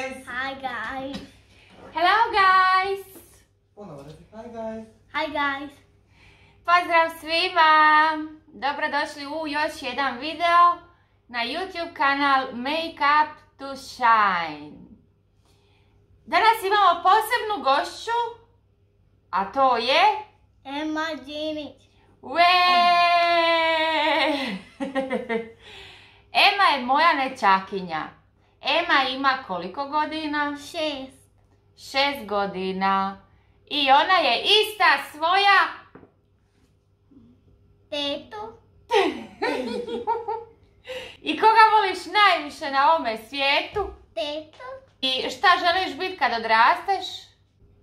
guys! Hi guys! Hello guys! Ponovo reci hi guys! Hi guys! Pozdrav svima! Dobrodošli u još jedan video na YouTube kanal Make Up to Shine. Danas imamo posebnu gošću, a to je... Emma Džinić. Emma je moja nećakinja. Emma ima koliko godina? 6. 6 godina. I ona je ista svoja... Tetu. I koga voliš najviše na ovome svijetu? Tetu. I šta želiš biti kad odrasteš?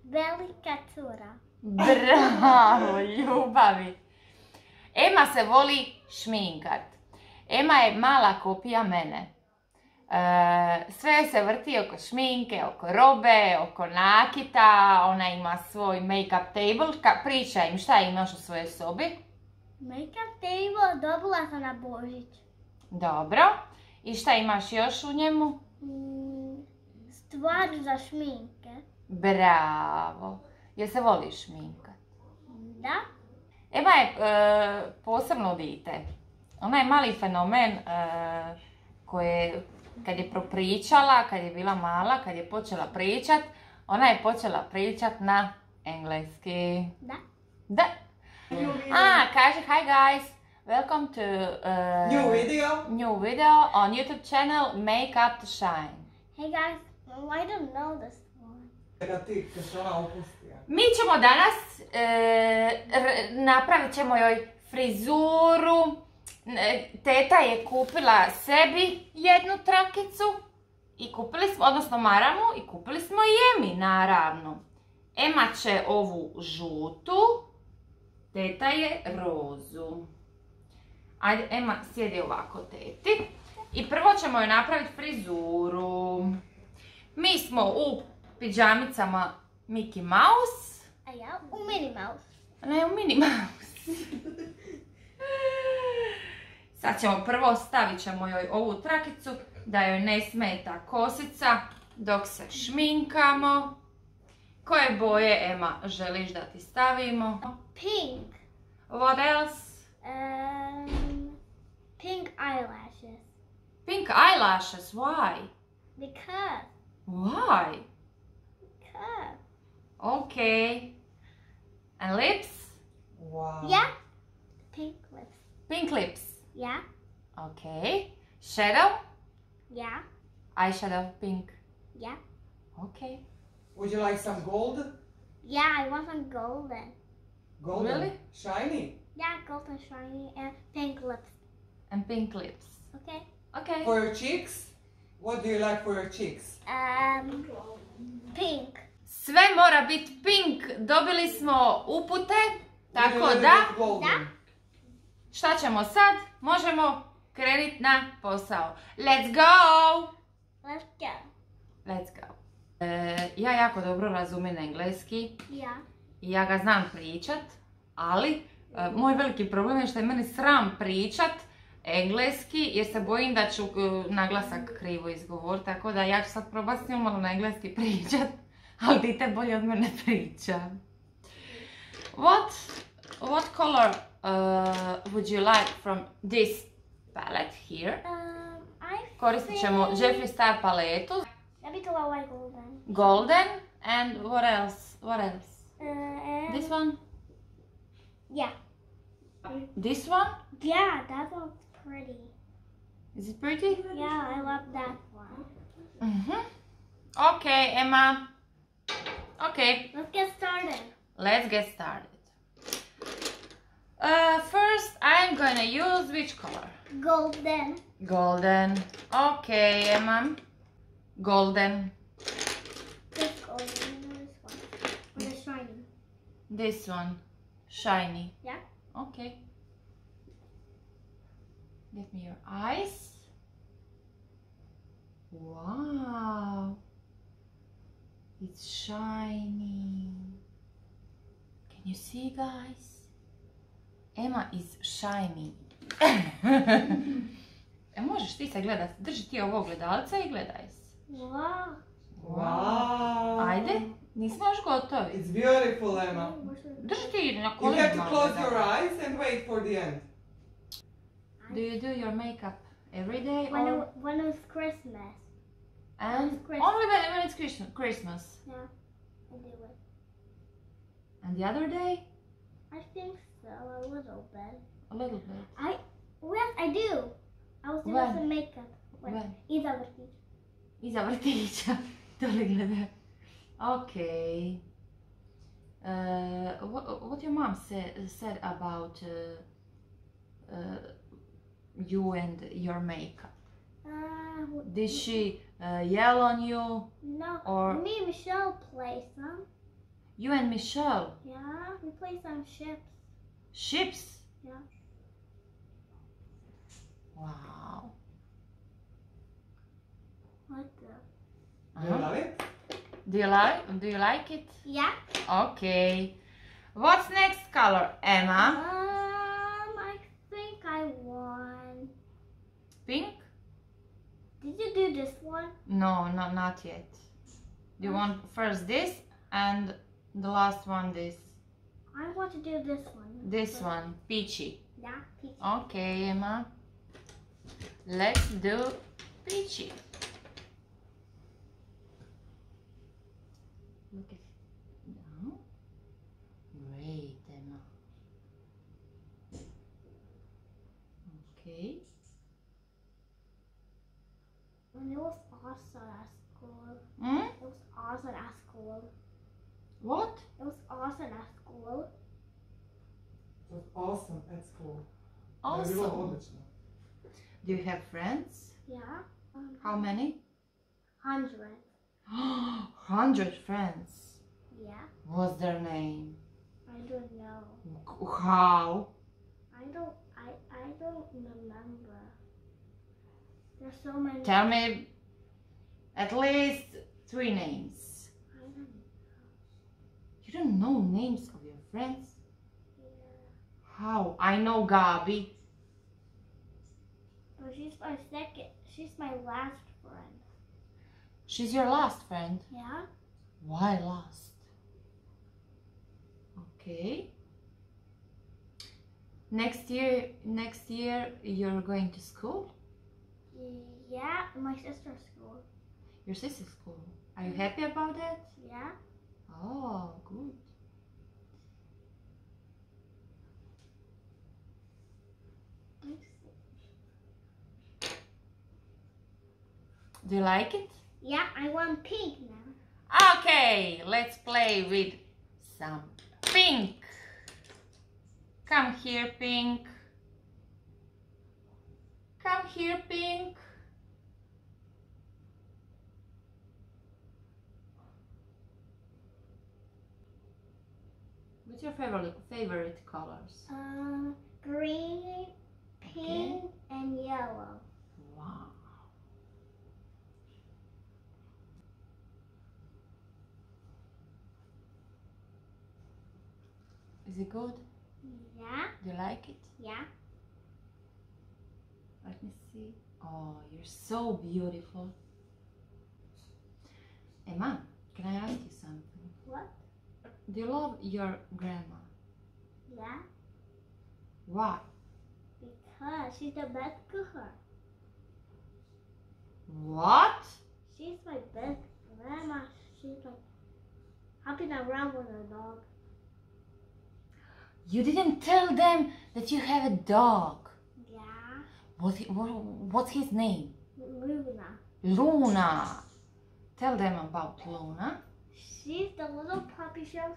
Velika cura. Bravo, ljubavi. Emma se voli šminkat. Emma je mala kopija mene. Sve se vrti oko šminke, oko robe, oko nakita. Ona ima svoj make-up table. Pričaj im šta imaš u svojoj sobi. Make-up table dobila sam na Božić. Dobro. I šta imaš još u njemu? Stvar za šminke. Bravo. Jel se voliš šminkat? Da. Emma je posebno dite. Ona je mali fenomen koje kad je propričala, kad je bila mala, kad je počela pričat, ona je počela pričat na engleski. Da. Da. Kaže hi guys, welcome to new video on YouTube channel Make Up to Shine. Hey guys, I don't know this one. Kad se ona opustija. Mi ćemo danas, napravit ćemo joj frizuru. Teta je kupila sebi jednu trakicu i kupili smo, odnosno maramu, i kupili smo i Emi naravno. Ema će ovu žutu, teta je rozu. Ajde, Ema sjedi ovako teti. I prvo ćemo joj napraviti frizuru. Mi smo u pidžamicama Mickey Mouse. A ja u Minnie Mouse. Ne, u Minnie Mouse. Sad ćemo prvo, stavit ćemo joj ovu trakicu da joj ne smeta kosica dok se šminkamo. Koje boje, Emma, želiš da ti stavimo? Pink. What else? Pink eyelashes. Pink eyelashes, why? Because. Why? Because. Okay. And lips? Wow. Yeah. Pink lips. Pink lips. Yeah. Okay. Shadow? Yeah. Eyeshadow, pink. Yeah. Okay. Would you like some gold? Yeah, I want some golden. Golden? Really? Shiny? Yeah, golden shiny and pink lips. And pink lips. Okay. Okay. For your cheeks? What do you like for your cheeks? Pink. Sve mora biti pink. Dobili smo upute. Tako Ili da, golden? Da. šta ćemo sad? Možemo krenuti na posao. Let's go! Let's go. Let's go. Ja jako dobro razumijem engleski Yeah. i ja ga znam pričat, ali moj veliki problem je što je meni sram pričat engleski jer se bojim da ću naglasak krivo izgovoriti, tako da ja ću sad probati s njom malo na engleski pričat, ali dite bolje od mene priča. What color would you like from this palette here? Koristit ćemo Jeffree Star paletu. Maybe to like golden. Golden and what else? What else? And This one? yeah. This one? Yeah, that looks pretty. Is it pretty? Yeah, I love that one. Okay, Emma. Okay, Let's get started. let's get started. First, I'm gonna use which color? Golden. Golden. Okay, Emma. Golden. This golden. This one. Or the shiny. This one. Shiny. Yeah. Okay. Give me your eyes. Wow. It's shiny. Can you see, guys? Emma is shiny. Možeš ti se gledat. Drži ti ovo ogledalce i gledaj se. Wow. Nismo još gotovi. It's beautiful, Emma. Drži ti na You kolenima. have to close da. your eyes and wait for the end. Do you do your makeup every day When it was Christmas. and it's Christmas. only when it's Christmas? Yeah, I do it. And the other day? I think so, a little bit. A little bit. Yes, I do. I was doing When? some makeup. When? Iza vrtić. Iza vrtića. To li gleda? Okay. What your mom said about you and your makeup? Did she yell on you? No, Or- me and Michelle play some. You and Michelle? Yeah, we play some ships. Ships? Yeah. Wow. What the? Do you love it? Do you like it? Yeah. Okay. What's next color, Emma? I think I won. Pink? Did you do this one? No, not yet. Do you want first this and the last one this? I want to do this one. This one, peachy. Yeah, peach. Okay, Emma. Let's do peachy. Look at down. Great, Emma. Okay. And it was awesome at school. Hmm? It was awesome at school. What? It was awesome at school. It was awesome at school. Awesome. Bilo odlično. Do you have friends? Yeah. How many? 100. 100 friends. Yeah. What's their name? I don't know. How? I don't remember. There's so many. Tell me at least 3 names. I don't know. You don't know names of your friends? Yeah. How? I know Gabi. But she's my second. She's my last friend. She's your last friend. Yeah. Why last? Okay. Next year you're going to school? Yeah, my sister's school. Your sister's school. Are you happy about that? Yeah. Oh, good. Do you like it? Yeah, I want pink now. Okay, let's play with some pink. Come here, pink. Come here, pink. What's your favorite colors? Green, pink, and yellow. Wow. Is it good? Yeah. Do you like it? Yeah. Let me see. Oh, you're so beautiful. Emma, can I ask you something? What? Do you love your grandma? Yeah. Why? Because she's the best cooker. What? She's my best grandma. She's like hopping around with her dog. You didn't tell them that you have a dog. Yeah. What's his name? Luna. Luna. Tell them about Luna. She's the little puppy show.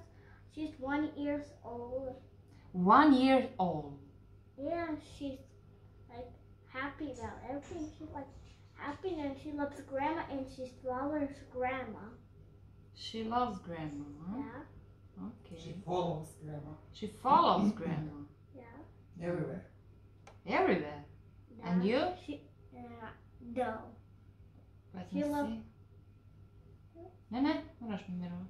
She's 1 year old. 1 year old. Yeah, she's like happy about everything. She's like happy and she loves grandma and she follows grandma. She loves grandma. Huh? Yeah. Okay. She follows grandma She follows grandma Yeah. everywhere. everywhere. And you? She, no. Let She me loves- see. Ne, moraš mi mirovati.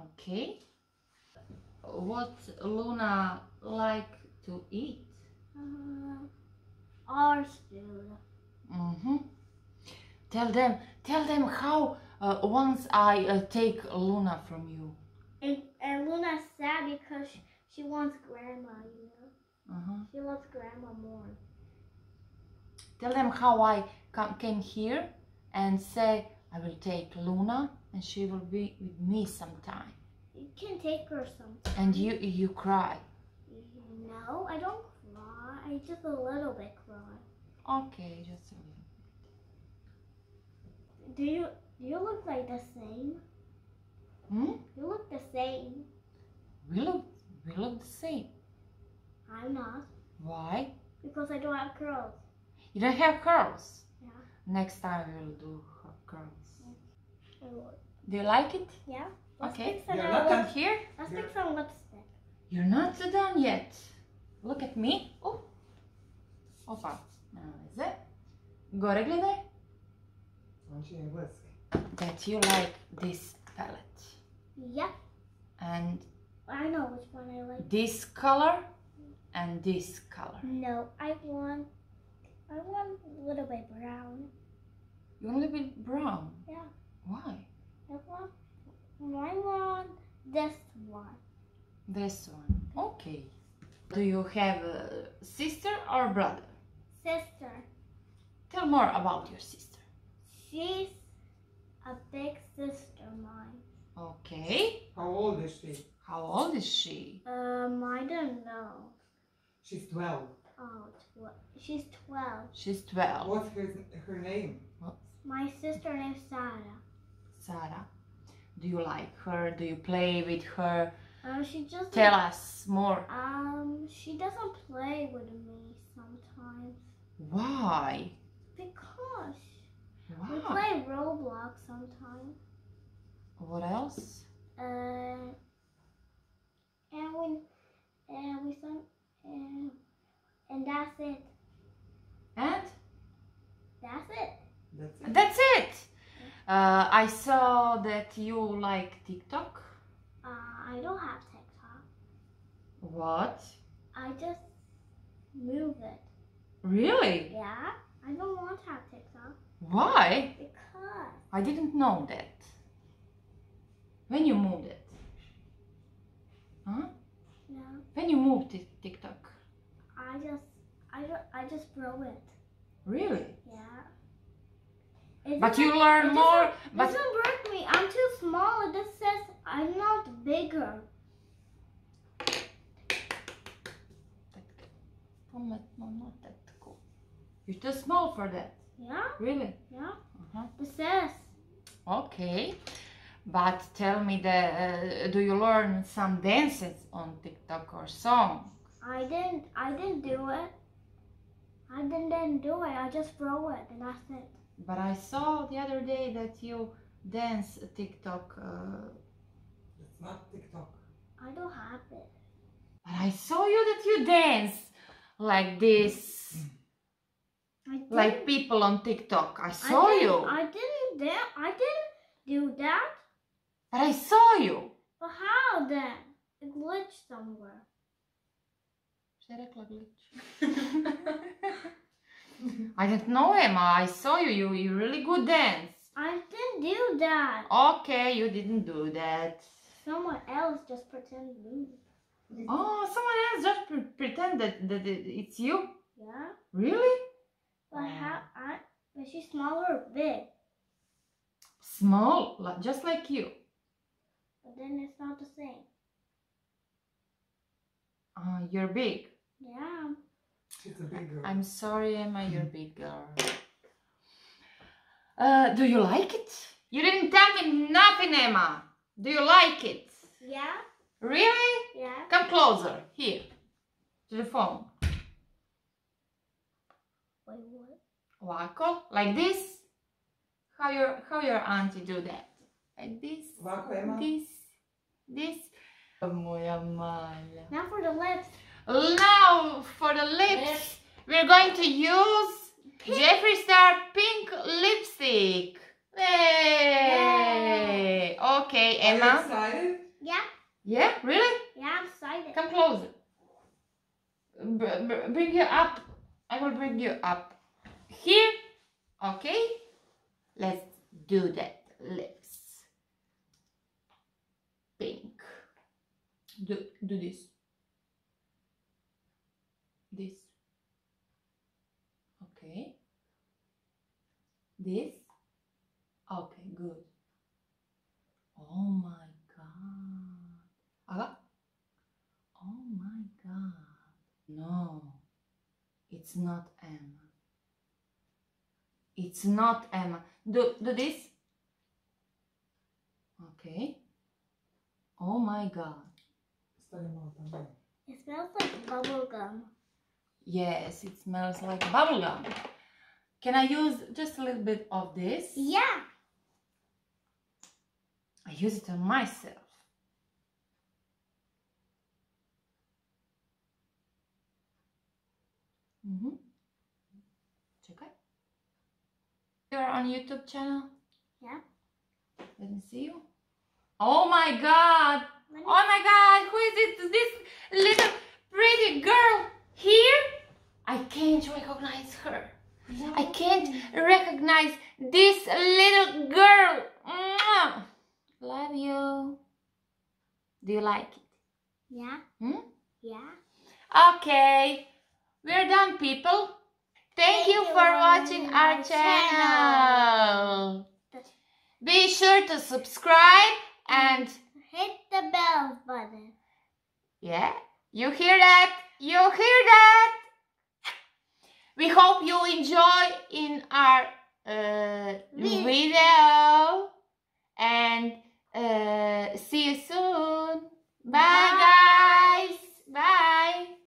Okay. What Luna like to eat? Ours food. Mm-hmm. Tell them once I take Luna from you. And Luna's sad because she wants grandma, you know. Uh-huh. She loves grandma more. Tell them how I came here and say I will take Luna and she will be with me sometime. You can take her sometime. And you cry. No, I don't cry. I just a little bit cry. Okay, just a little. Do you look like the same? Hmm? You look the same. We look the same. I'm not. Why? Because I don't have curls. You don't have curls. Yeah. Next time we'll do curls. I will. Do you like it? Yeah. Let's Okay. pick some You're out not lip- done. Here? Let's pick some lipstick. You're not done yet. Look at me. Oh. Opa. Is it? Gore gledaj. On će engleski. That you like this palette. Yep. And I know which one I like. this color and this color. No, I want a little bit brown. You want a little bit brown? Yeah. Why? I want this one. This one. Okay. Do you have a sister or brother? Sister. Tell more about your sister. She's a big sister of mine. Okay. How old is she? How old is she? I don't know. She's 12. Oh, she's 12. She's 12. What's her name? My sister named Sarah. Sarah. Do you like her? Do you play with her? She just Tell us more. She doesn't play with me sometimes Why? because we Why? play Roblox sometimes. What else? And that's it. And That's it. That's it. that's it. I saw that you like TikTok. I don't have TikTok. What? I just move it. Really? Yeah. I don't want to have TikTok Why? because I didn't know that. When you moved it? Huh? no, When you moved TikTok? I just broke it. Really? Yeah. It But doesn't- you learn it more. doesn't- But doesn't break me. I'm too small. It just says I'm not bigger. pametno, not that cool. You're too small for that. Yeah. Really? Yeah. Uh-huh. It says. Okay. But tell me, do you learn some dances on TikTok or song? I didn't do it. I didn't do it. I just broke it, and that's it. But I saw the other day that you dance TikTok. It's not TikTok. I don't have it. But I saw you that you dance like this, I didn't, like people on TikTok. I saw you. I didn't do that. But I saw you. But how then? It glitched somewhere. Šta je rekla glitch? I didn't know, Emma. I saw you. You really good dance. I didn't do that. Okay, you didn't do that. Someone else just pretended me. Oh, someone else just pretend that it's you. Yeah. Really? But but she's smaller or big. Small, just like you. But then it's not the same. You're big. Yeah. She's a big girl. I'm sorry, Emma, you're big girl. Do you like it? You didn't tell me nothing, Emma. Do you like it? Yeah. Really? Yeah. Come closer, here, to the phone. Wait, what? Ovako, like this. How your auntie do that? Like this. Ovako, Emma. This. Moja mala. Now for the lips. Now for the lips, we're going to use Jeffree Star Pink Lipstick. Hey! Okay, Are you Emma. excited? Yeah. Yeah, really? Yeah, I'm excited. Come closer. Bring you up. I will bring you up. Here. Okay? Let's do that. lips. Pink. Do this. This. Okay. This. Okay, good. Oh my God. Aga? Oh my God. No, it's not Emma. It's not Emma. Do this. Okay. Oh my God. Stavi malo tamo. It smells like bubble gum. Yes, it smells like bubblegum. Can I use just a little bit of this? Yeah. I use it on myself. Czekaj. You're on YouTube channel? Yeah. Let me see you. Oh my God! Oh my God! Who is it? This little pretty girl here? I can't recognize her. I can't recognize this little girl. Mwah! Love you. Do you like it? Yeah. Yeah. Okay. We're done, people. Thank you for watching our channel. Be sure to subscribe and Hit the bell button. yeah, you hear that? You hear that? We hope you enjoy in our video and see you soon. Bye guys.